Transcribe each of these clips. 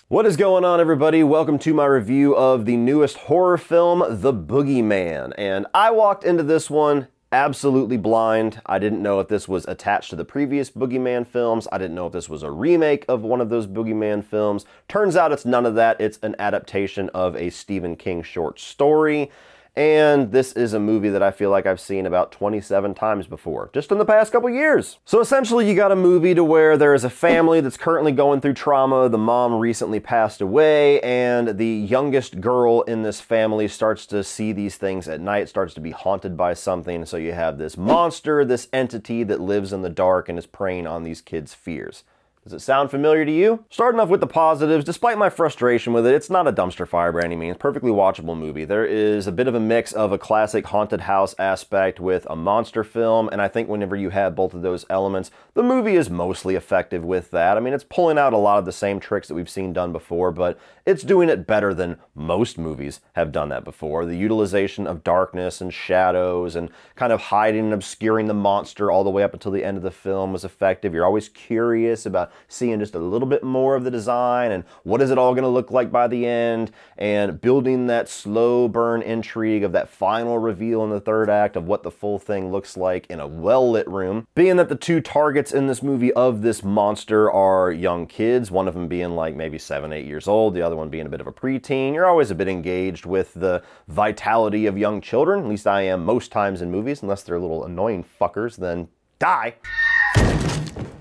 What is going on, everybody? Welcome to my review of the newest horror film, The Boogeyman. And I walked into this one absolutely blind. I didn't know if this was attached to the previous Boogeyman films. I didn't know if this was a remake of one of those Boogeyman films. Turns out it's none of that. It's an adaptation of a Stephen King short story. And this is a movie that I feel like I've seen about 27 times before, just in the past couple years. So essentially you got a movie to where there is a family that's currently going through trauma. The mom recently passed away, and the youngest girl in this family starts to see these things at night, starts to be haunted by something. So you have this monster, this entity that lives in the dark and is preying on these kids' fears. Does it sound familiar to you? Starting off with the positives, despite my frustration with it, it's not a dumpster fire by any means. Perfectly watchable movie. There is a bit of a mix of a classic haunted house aspect with a monster film, and I think whenever you have both of those elements, the movie is mostly effective with that. I mean, it's pulling out a lot of the same tricks that we've seen done before, but it's doing it better than most movies have done that before. The utilization of darkness and shadows and kind of hiding and obscuring the monster all the way up until the end of the film was effective. You're always curious about seeing just a little bit more of the design and what is it all going to look like by the end, and building that slow burn intrigue of that final reveal in the third act of what the full thing looks like in a well-lit room. Being that the two targets in this movie of this monster are young kids, one of them being like maybe 7, 8 years old, the other one being a bit of a preteen, you're always a bit engaged with the vitality of young children. At least I am most times in movies, unless they're little annoying fuckers, then die.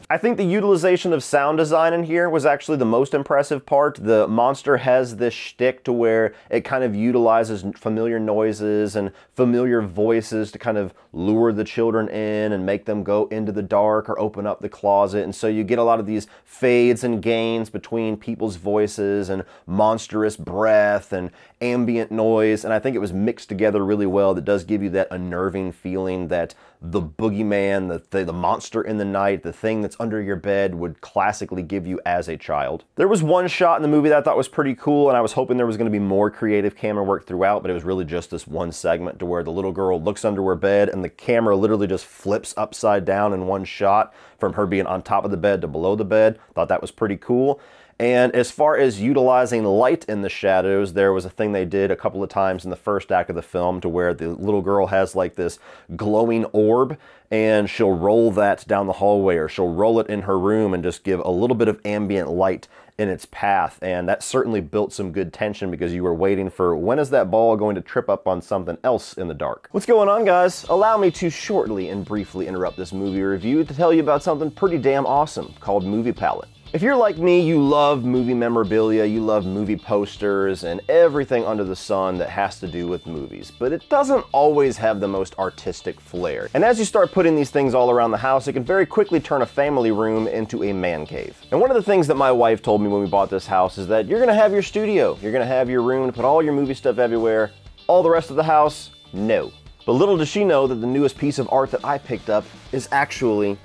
I think the utilization of sound design in here was actually the most impressive part. The monster has this shtick to where it kind of utilizes familiar noises and familiar voices to kind of lure the children in and make them go into the dark or open up the closet. And so you get a lot of these fades and gains between people's voices and monstrous breath and ambient noise. And I think it was mixed together really well. That does give you that unnerving feeling that the boogeyman, the monster in the night, the thing that's under your bed would classically give you as a child. There was one shot in the movie that I thought was pretty cool, and I was hoping there was going to be more creative camera work throughout, but it was really just this one segment to where the little girl looks under her bed and the camera literally just flips upside down in one shot from her being on top of the bed to below the bed. Thought that was pretty cool. And as far as utilizing light in the shadows, there was a thing they did a couple of times in the first act of the film to where the little girl has like this glowing orb, and she'll roll that down the hallway, or she'll roll it in her room and just give a little bit of ambient light in its path. And that certainly built some good tension because you were waiting for, when is that ball going to trip up on something else in the dark? What's going on, guys? Allow me to shortly and briefly interrupt this movie review to tell you about something pretty damn awesome called Movie Palette. If you're like me, you love movie memorabilia, you love movie posters, and everything under the sun that has to do with movies, but it doesn't always have the most artistic flair. And as you start putting these things all around the house, it can very quickly turn a family room into a man cave. And one of the things that my wife told me when we bought this house is that you're gonna have your studio, you're gonna have your room to put all your movie stuff everywhere, all the rest of the house, no. But little does she know that the newest piece of art that I picked up is actually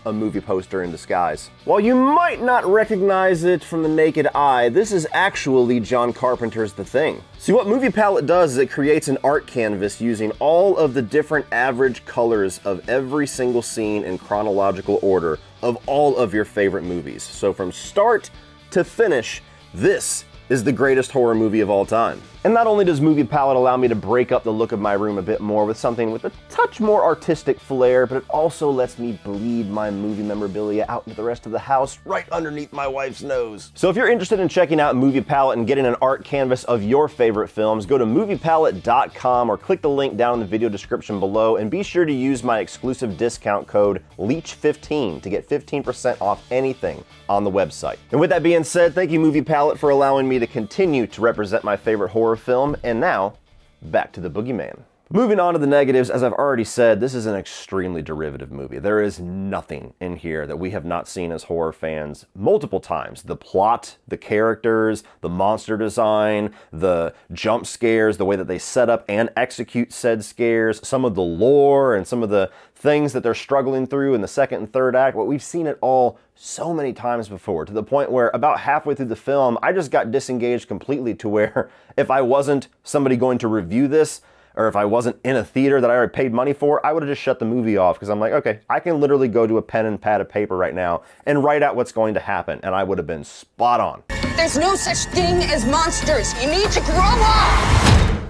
a movie poster in disguise. While you might not recognize it from the naked eye, this is actually John Carpenter's The Thing. See, what Movie Palette does is it creates an art canvas using all of the different average colors of every single scene in chronological order of all of your favorite movies. So from start to finish, this is the greatest horror movie of all time. And not only does Movie Palette allow me to break up the look of my room a bit more with something with a touch more artistic flair, but it also lets me bleed my movie memorabilia out into the rest of the house right underneath my wife's nose. So if you're interested in checking out Movie Palette and getting an art canvas of your favorite films, go to moviepalette.com or click the link down in the video description below, and be sure to use my exclusive discount code LEACH15 to get 15% off anything on the website. And with that being said, thank you Movie Palette for allowing me to continue to represent my favorite horror film, and now, back to The Boogeyman. Moving on to the negatives, as I've already said, this is an extremely derivative movie. There is nothing in here that we have not seen as horror fans multiple times. The plot, the characters, the monster design, the jump scares, the way that they set up and execute said scares, some of the lore and some of the things that they're struggling through in the second and third act. Well, we've seen it all so many times before, to the point where about halfway through the film, I just got disengaged completely, to where if I wasn't somebody going to review this, or if I wasn't in a theater that I already paid money for, I would have just shut the movie off, because I'm like, okay, I can literally go to a pen and pad of paper right now and write out what's going to happen, and I would have been spot on. There's no such thing as monsters. You need to grow up.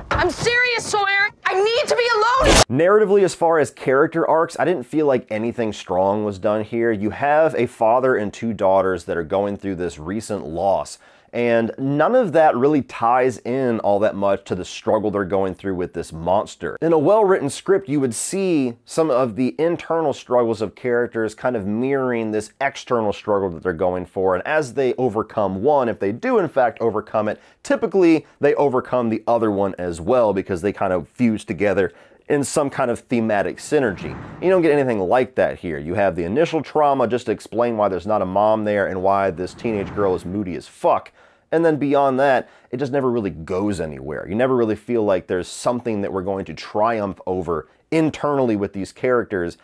I'm serious, Sawyer. I need to be alone. Narratively, as far as character arcs, I didn't feel like anything strong was done here. You have a father and two daughters that are going through this recent loss, and none of that really ties in all that much to the struggle they're going through with this monster. In a well-written script, you would see some of the internal struggles of characters kind of mirroring this external struggle that they're going for, and as they overcome one, if they do in fact overcome it, typically they overcome the other one as well because they kind of fuse together in some kind of thematic synergy. You don't get anything like that here. You have the initial trauma just to explain why there's not a mom there and why this teenage girl is moody as fuck. And then beyond that, it just never really goes anywhere. You never really feel like there's something that we're going to triumph over internally with these characters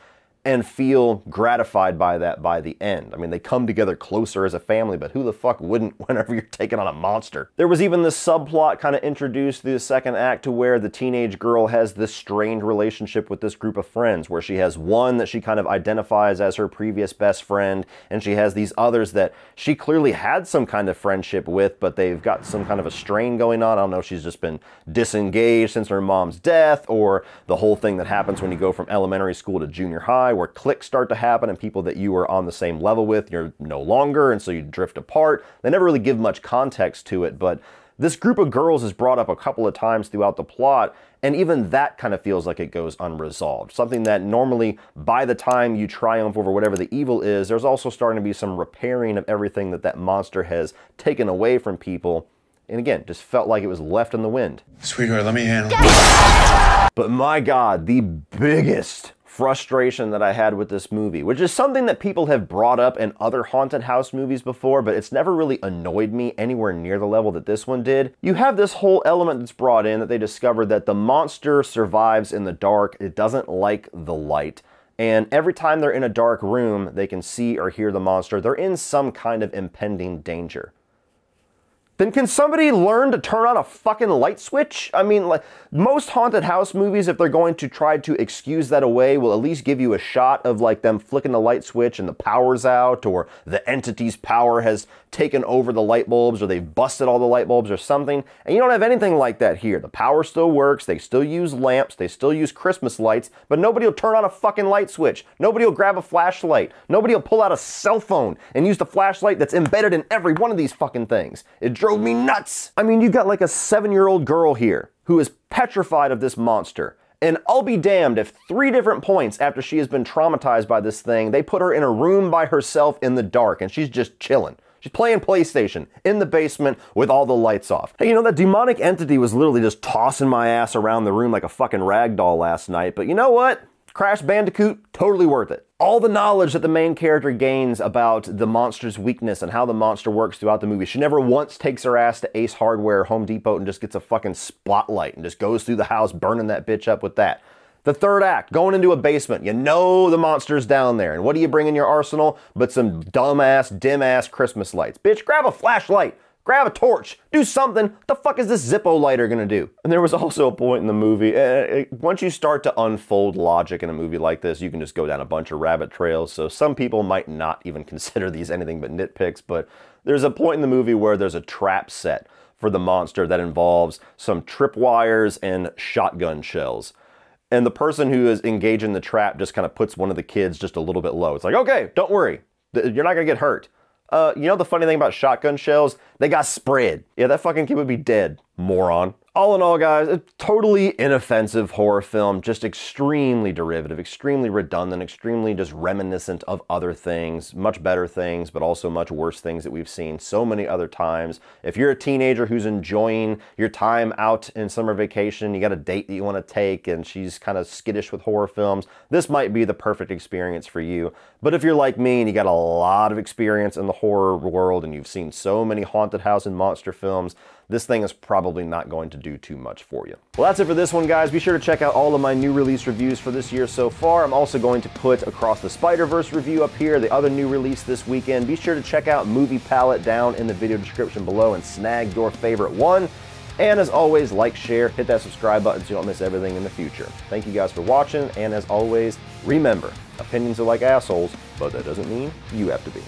and feel gratified by that by the end. I mean, they come together closer as a family, but who the fuck wouldn't whenever you're taking on a monster? There was even this subplot kind of introduced through the second act to where the teenage girl has this strained relationship with this group of friends, where she has one that she kind of identifies as her previous best friend, and she has these others that she clearly had some kind of friendship with, but they've got some kind of a strain going on. I don't know if she's just been disengaged since her mom's death, or the whole thing that happens when you go from elementary school to junior high, where cliques start to happen and people that you were on the same level with, you're no longer, and so you drift apart. They never really give much context to it, but this group of girls is brought up a couple of times throughout the plot, and even that kind of feels like it goes unresolved. Something that normally, by the time you triumph over whatever the evil is, there's also starting to be some repairing of everything that that monster has taken away from people. And again, just felt like it was left in the wind. Sweetheart, let me handle it. But my God, the biggest frustration that I had with this movie, which is something that people have brought up in other haunted house movies before, but it's never really annoyed me anywhere near the level that this one did. You have this whole element that's brought in that they discovered that the monster survives in the dark. It doesn't like the light. And every time they're in a dark room, they can see or hear the monster. They're in some kind of impending danger. Then can somebody learn to turn on a fucking light switch? I mean, like, most haunted house movies, if they're going to try to excuse that away, will at least give you a shot of like them flicking the light switch and the power's out, or the entity's power has taken over the light bulbs, or they've busted all the light bulbs or something. And you don't have anything like that here. The power still works, they still use lamps, they still use Christmas lights, but nobody will turn on a fucking light switch. Nobody will grab a flashlight. Nobody will pull out a cell phone and use the flashlight that's embedded in every one of these fucking things. It drove me nuts. I mean, you got like a 7-year-old girl here who is petrified of this monster. And I'll be damned if 3 different points after she has been traumatized by this thing, they put her in a room by herself in the dark and she's just chilling. She's playing PlayStation in the basement with all the lights off. Hey, you know, that demonic entity was literally just tossing my ass around the room like a fucking rag doll last night, but you know what? Crash Bandicoot, totally worth it. All the knowledge that the main character gains about the monster's weakness and how the monster works throughout the movie. She never once takes her ass to Ace Hardware or Home Depot and just gets a fucking spotlight and just goes through the house burning that bitch up with that. The third act, going into a basement. You know the monster's down there. And what do you bring in your arsenal but some dumbass, dim-ass Christmas lights? Bitch, grab a flashlight. Grab a torch, do something. What the fuck is this Zippo lighter gonna do? And there was also a point in the movie, once you start to unfold logic in a movie like this, you can just go down a bunch of rabbit trails, so some people might not even consider these anything but nitpicks, but there's a point in the movie where there's a trap set for the monster that involves some tripwires and shotgun shells. And the person who is engaging the trap just kind of puts one of the kids just a little bit low. It's like, okay, don't worry, you're not gonna get hurt. You know the funny thing about shotgun shells? They got spread. Yeah, that fucking kid would be dead, moron. All in all, guys, a totally inoffensive horror film, just extremely derivative, extremely redundant, extremely just reminiscent of other things, much better things, but also much worse things that we've seen so many other times. If you're a teenager who's enjoying your time out in summer vacation, you got a date that you want to take, and she's kind of skittish with horror films, this might be the perfect experience for you. But if you're like me and you got a lot of experience in the horror world and you've seen so many haunted house and monster films, this thing is probably not going to do too much for you. Well, that's it for this one, guys. Be sure to check out all of my new release reviews for this year so far. I'm also going to put Across the Spider-Verse review up here, the other new release this weekend. Be sure to check out Movie Palette down in the video description below and snag your favorite one. And as always, like, share, hit that subscribe button so you don't miss everything in the future. Thank you guys for watching, and as always, remember, opinions are like assholes, but that doesn't mean you have to be.